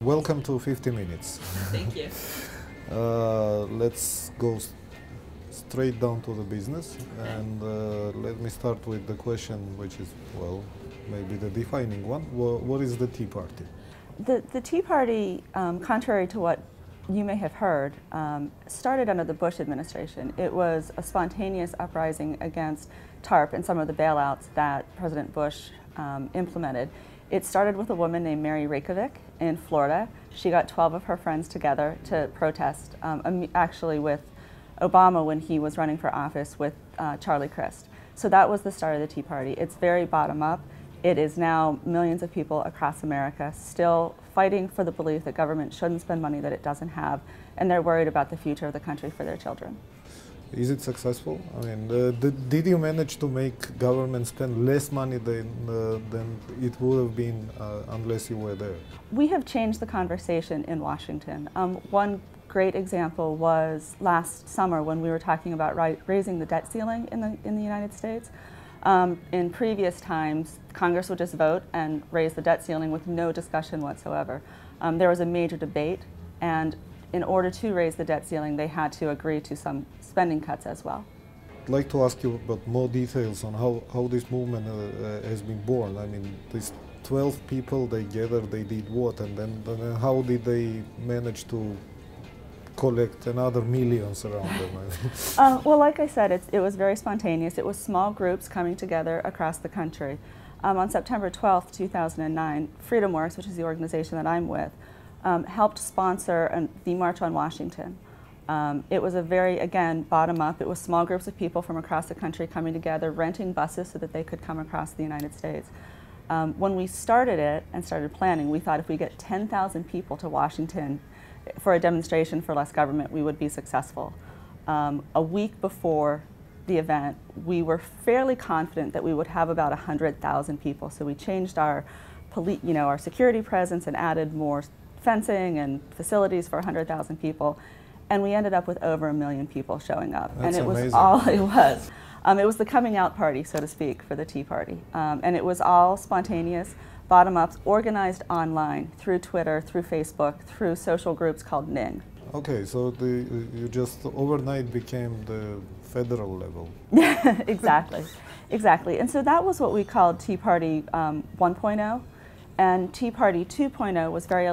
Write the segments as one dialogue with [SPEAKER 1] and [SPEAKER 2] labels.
[SPEAKER 1] Welcome to 50 Minutes.
[SPEAKER 2] Thank you.
[SPEAKER 1] Let's go straight down to the business, and let me start with the question, which is, well, maybe the defining one. What is the Tea Party?
[SPEAKER 2] The Tea Party, contrary to what you may have heard, started under the Bush administration. It was a spontaneous uprising against TARP and some of the bailouts that President Bush implemented. It started with a woman named Mary Reykjavik in Florida. She got 12 of her friends together to protest, actually with Obama when he was running for office with Charlie Crist. So that was the start of the Tea Party. It's very bottom up. It is now millions of people across America still fighting for the belief that government shouldn't spend money that it doesn't have, and they're worried about the future of the country for their children.
[SPEAKER 1] Is it successful? I mean, did you manage to make government spend less money than it would have been unless you were there?
[SPEAKER 2] We have changed the conversation in Washington. One great example was last summer when we were talking about raising the debt ceiling in the United States. In previous times, Congress would just vote and raise the debt ceiling with no discussion whatsoever. There was a major debate, and in order to raise the debt ceiling, they had to agree to some spending cuts as well.
[SPEAKER 1] I'd like to ask you about more details on how this movement has been born. I mean, these 12 people, they gathered, they did what, and then how did they manage to collect another millions around them?
[SPEAKER 2] Well, like I said, it was very spontaneous. It was small groups coming together across the country. On September 12th, 2009, Freedom Works, which is the organization that I'm with, helped sponsor the March on Washington. It was a very, again, bottom-up. It was small groups of people from across the country coming together, renting buses so that they could come across the United States. When we started it and started planning, we thought if we get 10,000 people to Washington for a demonstration for less government, we would be successful. A week before the event, we were fairly confident that we would have about 100,000 people. So we changed our security presence and added more fencing and facilities for 100,000 people. And we ended up with over 1 million people showing up.
[SPEAKER 1] That's
[SPEAKER 2] and it was
[SPEAKER 1] amazing.
[SPEAKER 2] all it was. It was the coming out party, so to speak, for the Tea Party. And it was all spontaneous, bottom-ups, organized online, through Twitter, through Facebook, through social groups called Ning.
[SPEAKER 1] Okay, so you just overnight became the federal level.
[SPEAKER 2] Exactly, exactly. And so that was what we called Tea Party 1.0. And Tea Party 2.0 was very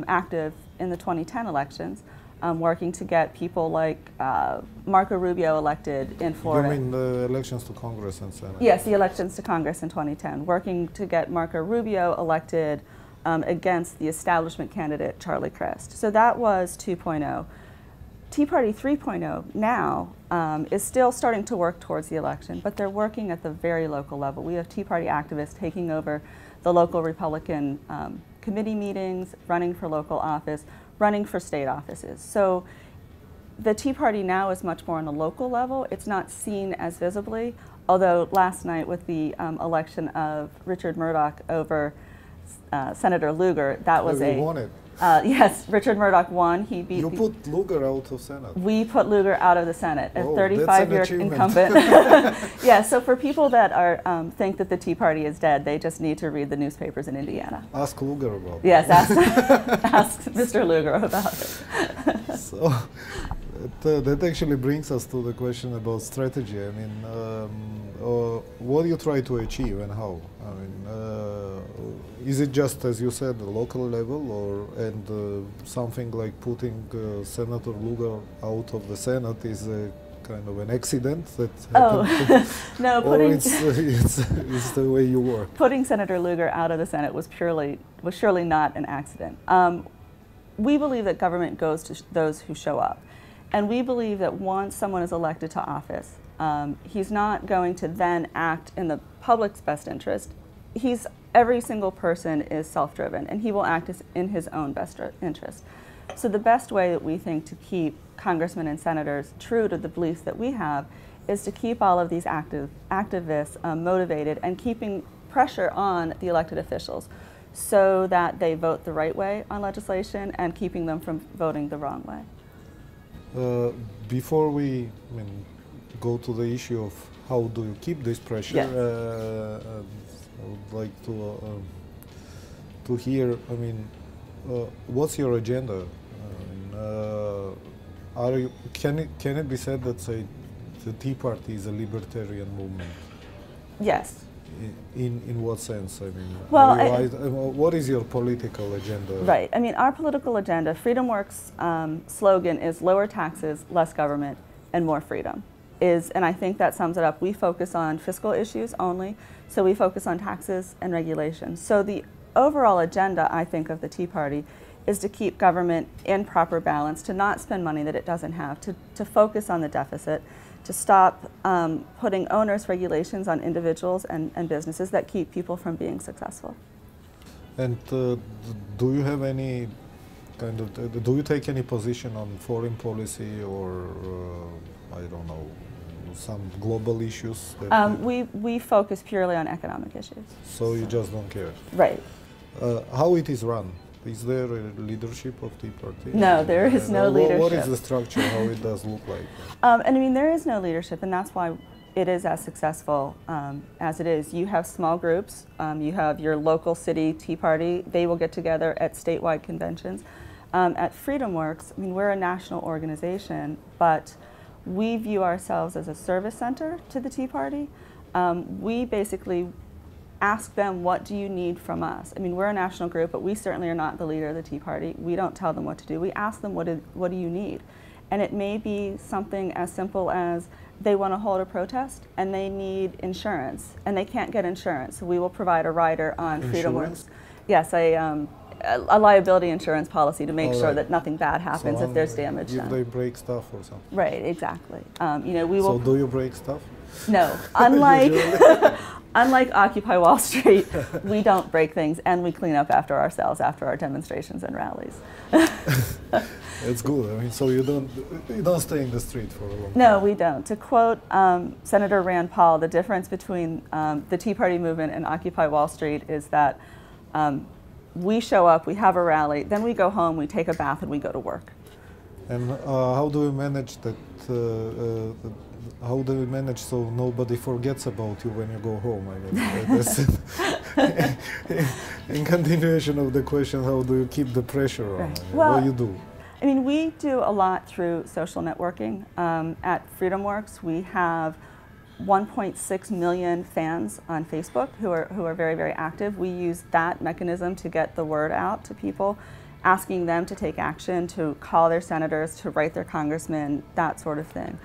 [SPEAKER 2] active in the 2010 elections, working to get people like Marco Rubio elected in Florida.
[SPEAKER 1] You mean the elections to Congress and Senate?
[SPEAKER 2] Yes, the elections to Congress in 2010, working to get Marco Rubio elected against the establishment candidate Charlie Crist. So that was 2.0. Tea Party 3.0 now is still starting to work towards the election, but they're working at the very local level. We have Tea Party activists taking over the local Republican committee meetings, running for local office, running for state offices. So the Tea Party now is much more on a local level. It's not seen as visibly, although last night with the election of Richard Murdoch over Senator Lugar, that was
[SPEAKER 1] You won it.
[SPEAKER 2] Yes, Richard Murdoch won. He beat.
[SPEAKER 1] You put Lugar out of Senate.
[SPEAKER 2] We put Lugar out of the Senate, a
[SPEAKER 1] Oh,
[SPEAKER 2] 35-year
[SPEAKER 1] that's an achievement.
[SPEAKER 2] incumbent. Yeah, so for people that are think that the Tea Party is dead, they just need to read the newspapers in Indiana.
[SPEAKER 1] Ask Lugar about it.
[SPEAKER 2] Yes, ask Mr. Lugar about it.
[SPEAKER 1] So that actually brings us to the question about strategy. I mean, what do you try to achieve and how? I mean, is it just, as you said, the local level, and something like putting Senator Lugar out of the Senate is a kind of an accident that happened?
[SPEAKER 2] No,
[SPEAKER 1] or it's the way you work?
[SPEAKER 2] Putting Senator Lugar out of the Senate was surely not an accident. We believe that government goes to those who show up. And we believe that once someone is elected to office, he's not going to then act in the public's best interest. Every single person is self-driven, and he will act in his own best interest. So the best way that we think to keep congressmen and senators true to the beliefs that we have is to keep all of these activists motivated and keeping pressure on the elected officials so that they vote the right way on legislation and keeping them from voting the wrong way.
[SPEAKER 1] Before we go to the issue of how do you keep this pressure,
[SPEAKER 2] Yes.
[SPEAKER 1] I would like to hear, what's your agenda? Can it be said that, say, the Tea Party is a libertarian movement?
[SPEAKER 2] Yes.
[SPEAKER 1] In what sense? I mean,
[SPEAKER 2] well,
[SPEAKER 1] what is your political agenda?
[SPEAKER 2] Right. I mean, our political agenda, FreedomWorks' slogan is lower taxes, less government, and more freedom. And I think that sums it up. We focus on fiscal issues only, so we focus on taxes and regulations. So the overall agenda, I think, of the Tea Party is to keep government in proper balance, to not spend money that it doesn't have, to focus on the deficit, to stop putting onerous regulations on individuals and businesses that keep people from being successful.
[SPEAKER 1] And do you have any kind of, do you take any position on foreign policy or, I don't know, some global issues?
[SPEAKER 2] We focus purely on economic issues.
[SPEAKER 1] So you just don't care?
[SPEAKER 2] Right.
[SPEAKER 1] How it is run? Is there a leadership of Tea Party?
[SPEAKER 2] No, there is no leadership.
[SPEAKER 1] What is the structure, how it does look like?
[SPEAKER 2] And I mean, there is no leadership, and that's why it is as successful as it is. You have small groups. You have your local city Tea Party. They will get together at statewide conventions. At FreedomWorks, I mean, we're a national organization, but we view ourselves as a service center to the Tea Party. We basically ask them, what do you need from us? I mean, we're a national group, but we certainly are not the leader of the Tea Party. We don't tell them what to do. We ask them, what do you need? And it may be something as simple as they want to hold a protest and they need insurance and they can't get insurance. So we will provide a rider on FreedomWorks. Yes, a liability insurance policy to make sure that nothing bad happens if there's damage.
[SPEAKER 1] If they break stuff or something.
[SPEAKER 2] Right, exactly. You know, we will.
[SPEAKER 1] So do you break stuff?
[SPEAKER 2] No, unlike unlike Occupy Wall Street, we don't break things and we clean up after ourselves after our demonstrations and rallies.
[SPEAKER 1] It's good. I mean, so you don't stay in the street for a long time.
[SPEAKER 2] No, we don't. To quote Senator Rand Paul, the difference between the Tea Party movement and Occupy Wall Street is that we show up, we have a rally, then we go home, we take a bath, and we go to work.
[SPEAKER 1] And how do you manage that? How do you manage so nobody forgets about you when you go home? I mean, in continuation of the question, how do you keep the pressure on?
[SPEAKER 2] Right.
[SPEAKER 1] I mean,
[SPEAKER 2] well,
[SPEAKER 1] what do you do?
[SPEAKER 2] I mean, we do a lot through social networking. At FreedomWorks, we have 1.6 million fans on Facebook who are very, very active. We use that mechanism to get the word out to people, asking them to take action, to call their senators, to write their congressmen, that sort of thing.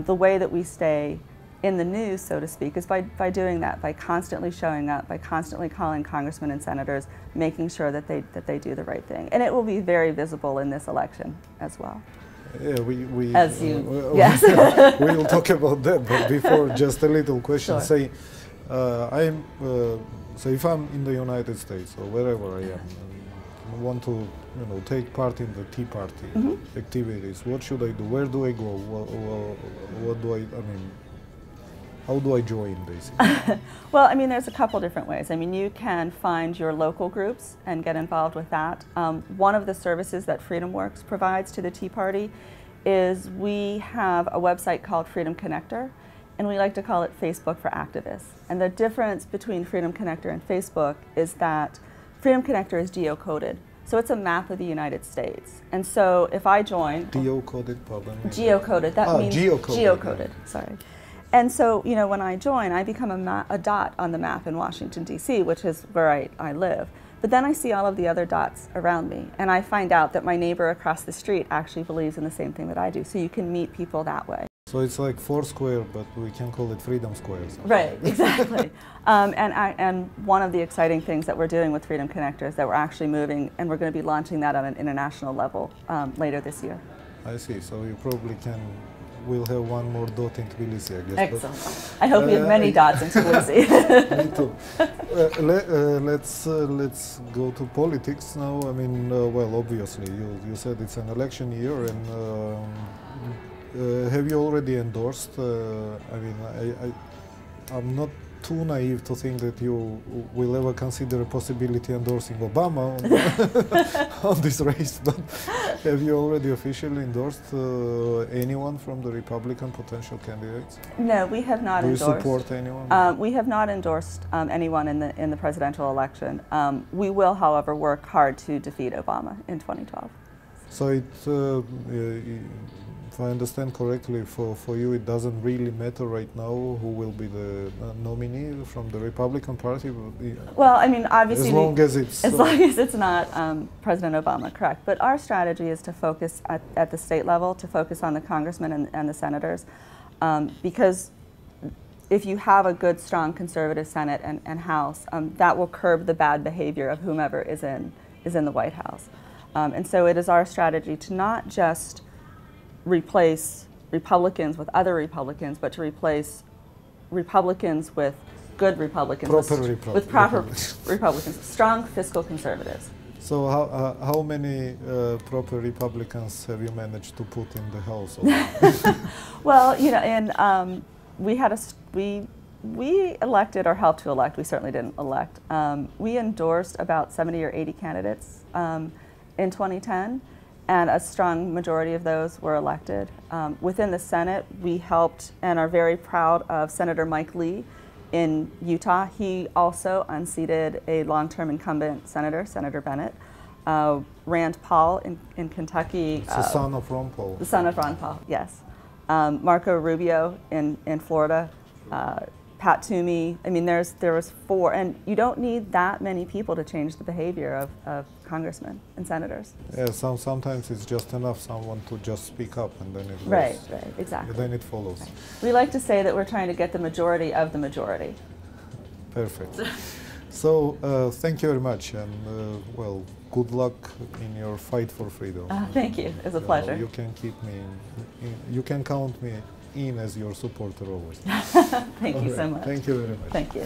[SPEAKER 2] The way that we stay in the news, so to speak, is by doing that, by constantly showing up, by constantly calling congressmen and senators, making sure that they do the right thing. And it will be very visible in this election as well.
[SPEAKER 1] Yeah,
[SPEAKER 2] yes.
[SPEAKER 1] We'll talk about that, but before, just a little question.
[SPEAKER 2] Sure.
[SPEAKER 1] Say, so if I'm in the United States or wherever I am, and I want to, take part in the Tea Party activities, what should I do? Where do I go? What do I mean, how do I join, basically?
[SPEAKER 2] Well, I mean, there's a couple different ways. I mean, you can find your local groups and get involved with that. One of the services that FreedomWorks provides to the Tea Party is we have a website called Freedom Connector, and we like to call it Facebook for Activists. And the difference between Freedom Connector and Facebook is that Freedom Connector is geocoded. So it's a map of the United States. And so if I join...
[SPEAKER 1] Geocoded, pardon me.
[SPEAKER 2] Geocoded, that means
[SPEAKER 1] geocoded,
[SPEAKER 2] sorry. And so, when I join, I become a dot on the map in Washington, D.C., which is where I live. But then I see all of the other dots around me, and I find out that my neighbor across the street actually believes in the same thing that I do. So you can meet people that way.
[SPEAKER 1] So it's like Foursquare, but we can call it Freedom Square.
[SPEAKER 2] Right, exactly. And one of the exciting things that we're doing with Freedom Connector is that we're actually moving, and we're going to be launching that on an international level later this year.
[SPEAKER 1] I see. So you probably we'll have one more dot in Tbilisi, I guess.
[SPEAKER 2] Excellent. I hope we have many dots in Tbilisi.
[SPEAKER 1] Me too. Let's go to politics now. I mean, well, obviously, you said it's an election year, and have you already endorsed? I mean, I'm not too naive to think that you will ever consider a possibility endorsing Obama on this race, but have you already officially endorsed anyone from the Republican potential candidates?
[SPEAKER 2] No, we have not endorsed.
[SPEAKER 1] Do you support anyone?
[SPEAKER 2] We have not endorsed anyone in the presidential election. We will, however, work hard to defeat Obama in 2012.
[SPEAKER 1] So if I understand correctly, for you it doesn't really matter right now who will be the nominee from the Republican Party?
[SPEAKER 2] Well, I mean, obviously,
[SPEAKER 1] as long as
[SPEAKER 2] it's not President Obama, correct. But our strategy is to focus at the state level, to focus on the congressmen and the senators, because if you have a good, strong conservative Senate and House, that will curb the bad behavior of whomever is in the White House. And so it is our strategy to not just replace Republicans with other Republicans, but to replace Republicans with good Republicans, with proper Republicans, strong fiscal conservatives.
[SPEAKER 1] So how many proper Republicans have you managed to put in the House?
[SPEAKER 2] Well, you know, we elected or helped to elect. We certainly didn't elect. We endorsed about 70 or 80 candidates in 2010. And a strong majority of those were elected. Within the Senate, we helped and are very proud of Senator Mike Lee in Utah. He also unseated a long-term incumbent senator, Senator Bennett. Rand Paul in Kentucky.
[SPEAKER 1] It's the son of Ron Paul.
[SPEAKER 2] The son of Ron Paul, yes. Marco Rubio in Florida. Pat Toomey. I mean, there was 4, and you don't need that many people to change the behavior of congressmen and senators.
[SPEAKER 1] Yeah, sometimes it's just enough someone to just speak up, and then it goes.
[SPEAKER 2] Right, exactly.
[SPEAKER 1] Then it follows.
[SPEAKER 2] Right. We like to say that we're trying to get the majority of the majority.
[SPEAKER 1] Perfect. So thank you very much, and well, good luck in your fight for freedom.
[SPEAKER 2] Thank you. It's a pleasure.
[SPEAKER 1] You can keep me. You can count me in as your supporter always.
[SPEAKER 2] Thank you so much.
[SPEAKER 1] Thank you very much.
[SPEAKER 2] Thank you.